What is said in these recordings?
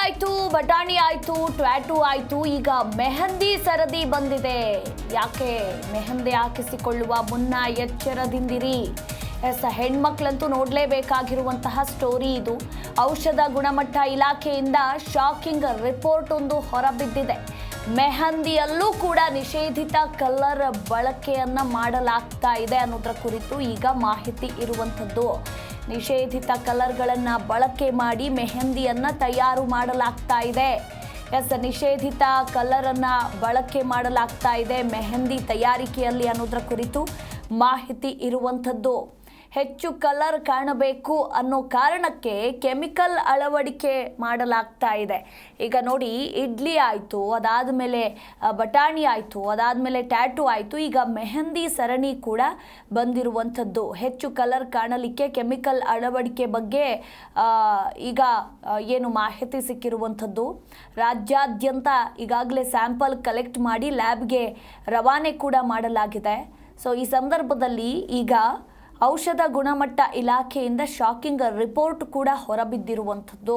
ಆಯ್ತು, ಬಟಾಣಿ ಆಯ್ತು, ಟ್ಯಾಟೂ ಆಯ್ತು, ಈಗ ಮೆಹಂದಿ ಸರದಿ ಬಂದಿದೆ. ಯಾಕೆ ಮೆಹಂದಿ ಹಾಕಿಸಿಕೊಳ್ಳುವ ಮುನ್ನ ಎಚ್ಚರದಿಂದಿರಿ. ಹೆಣ್ಮಕ್ಳಂತೂ ನೋಡಲೇಬೇಕಾಗಿರುವಂತಹ ಸ್ಟೋರಿ ಇದು. ಔಷಧ ಗುಣಮಟ್ಟ ಇಲಾಖೆಯಿಂದ ಶಾಕಿಂಗ್ ರಿಪೋರ್ಟ್ ಒಂದು ಹೊರಬಿದ್ದಿದೆ. ಮೆಹಂದಿಯಲ್ಲೂ ಕೂಡ ನಿಷೇಧಿತ ಕಲರ್ ಬಳಕೆಯನ್ನ ಮಾಡಲಾಗ್ತಾ ಇದೆ ಅನ್ನೋದರ ಕುರಿತು ಈಗ ಮಾಹಿತಿ ಇರುವಂಥದ್ದು. ನಿಷೇಧಿತ ಕಲರ್ಗಳನ್ನು ಬಳಕೆ ಮಾಡಿ ಮೆಹಂದಿಯನ್ನು ತಯಾರು ಮಾಡಲಾಗ್ತಾ ಇದೆ. ನಿಷೇಧಿತ ಕಲರನ್ನು ಬಳಕೆ ಮಾಡಲಾಗ್ತಾ ಇದೆ ಮೆಹಂದಿ ತಯಾರಿಕೆಯಲ್ಲಿ ಅನ್ನೋದರ ಕುರಿತು ಮಾಹಿತಿ ಇರುವಂಥದ್ದು. ಹೆಚ್ಚು ಕಲರ್ ಕಾಣಬೇಕು ಅನ್ನೋ ಕಾರಣಕ್ಕೆ ಕೆಮಿಕಲ್ ಅಳವಡಿಕೆ ಮಾಡಲಾಗ್ತಾ ಇದೆ. ಈಗ ನೋಡಿ, ಇಡ್ಲಿ ಆಯಿತು, ಅದಾದಮೇಲೆ ಬಟಾಣಿ ಆಯಿತು, ಅದಾದಮೇಲೆ ಟ್ಯಾಟೂ ಆಯಿತು, ಈಗ ಮೆಹಂದಿ ಸರಣಿ ಕೂಡ ಬಂದಿರುವಂಥದ್ದು. ಹೆಚ್ಚು ಕಲರ್ ಕಾಣಲಿಕ್ಕೆ ಕೆಮಿಕಲ್ ಅಳವಡಿಕೆ ಬಗ್ಗೆ ಈಗ ಏನು ಮಾಹಿತಿ ಸಿಕ್ಕಿರುವಂಥದ್ದು. ರಾಜ್ಯಾದ್ಯಂತ ಈಗಾಗಲೇ ಸ್ಯಾಂಪಲ್ ಕಲೆಕ್ಟ್ ಮಾಡಿ ಲ್ಯಾಬ್ಗೆ ರವಾನೆ ಕೂಡ ಮಾಡಲಾಗಿದೆ. ಸೊ ಈ ಸಂದರ್ಭದಲ್ಲಿ ಈಗ ಔಷಧ ಗುಣಮಟ್ಟ ಇಲಾಖೆಯಿಂದ ಶಾಕಿಂಗ್ ರಿಪೋರ್ಟ್ ಕೂಡ ಹೊರಬಿದ್ದಿರುವಂಥದ್ದು.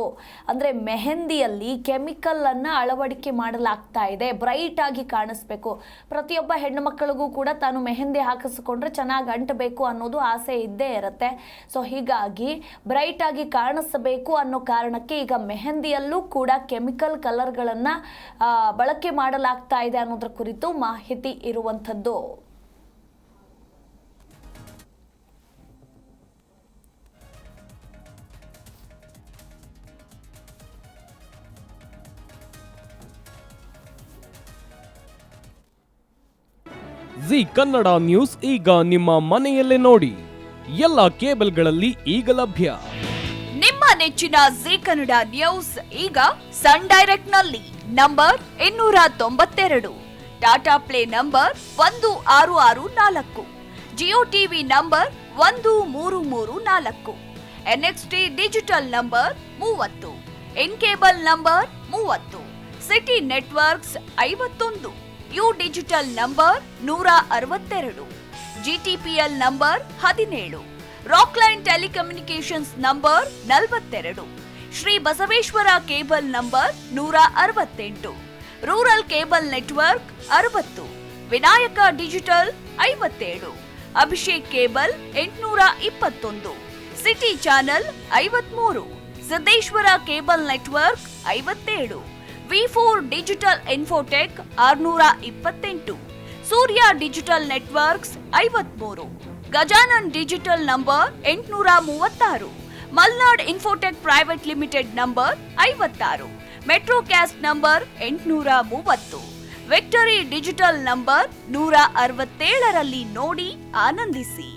ಅಂದರೆ ಮೆಹಂದಿಯಲ್ಲಿ ಕೆಮಿಕಲನ್ನು ಅಳವಡಿಕೆ ಮಾಡಲಾಗ್ತಾ ಇದೆ. ಬ್ರೈಟ್ ಆಗಿ ಕಾಣಿಸ್ಬೇಕು. ಪ್ರತಿಯೊಬ್ಬ ಹೆಣ್ಣು ಮಕ್ಕಳಿಗೂ ಕೂಡ ತಾನು ಮೆಹಂದಿ ಹಾಕಿಸ್ಕೊಂಡ್ರೆ ಚೆನ್ನಾಗಿ ಅಂಟಬೇಕು ಅನ್ನೋದು ಆಸೆ ಇದ್ದೇ ಇರುತ್ತೆ. ಸೊ ಹೀಗಾಗಿ ಬ್ರೈಟ್ ಆಗಿ ಕಾಣಿಸಬೇಕು ಅನ್ನೋ ಕಾರಣಕ್ಕೆ ಈಗ ಮೆಹಂದಿಯಲ್ಲೂ ಕೂಡ ಕೆಮಿಕಲ್ ಕಲರ್ಗಳನ್ನು ಬಳಕೆ ಮಾಡಲಾಗ್ತಾ ಇದೆ ಅನ್ನೋದ್ರ ಕುರಿತು ಮಾಹಿತಿ ಇರುವಂಥದ್ದು. ಜಿ ಕನ್ನಡ ನ್ಯೂಸ್ ಈಗ ನಿಮ್ಮ ಮನೆಯಲ್ಲೇ ನೋಡಿ. ಎಲ್ಲ ಕೇಬಲ್ಗಳಲ್ಲಿ ಈಗ ಲಭ್ಯ. ನಿಮ್ಮ ನೆಚ್ಚಿನ ಜಿ ಕನ್ನಡ ನ್ಯೂಸ್ ಈಗ ಸನ್ ಡೈರೆಕ್ಟ್ ನಲ್ಲಿ number 292, Tata play number 1664, Jio TV number 1334, NXT digital number 30, in cable number 30, city networks 51, U digital number 162, GTPL number 17, Rockline telecommunications number 42, Shri Basaveshwara cable number 168, rural cable network 60, Vinayaka digital 57, Abhishek cable 821, city channel 53, Siddeshwara cable network 57, V4 digital Infotech 628, Surya digital networks 53, Gajanan digital number 836, Malnad infotech private limited number 56, metrocast number 830, victory digital number 167ರಲ್ಲಿ ನೋಡಿ ಆನಂದಿಸಿ.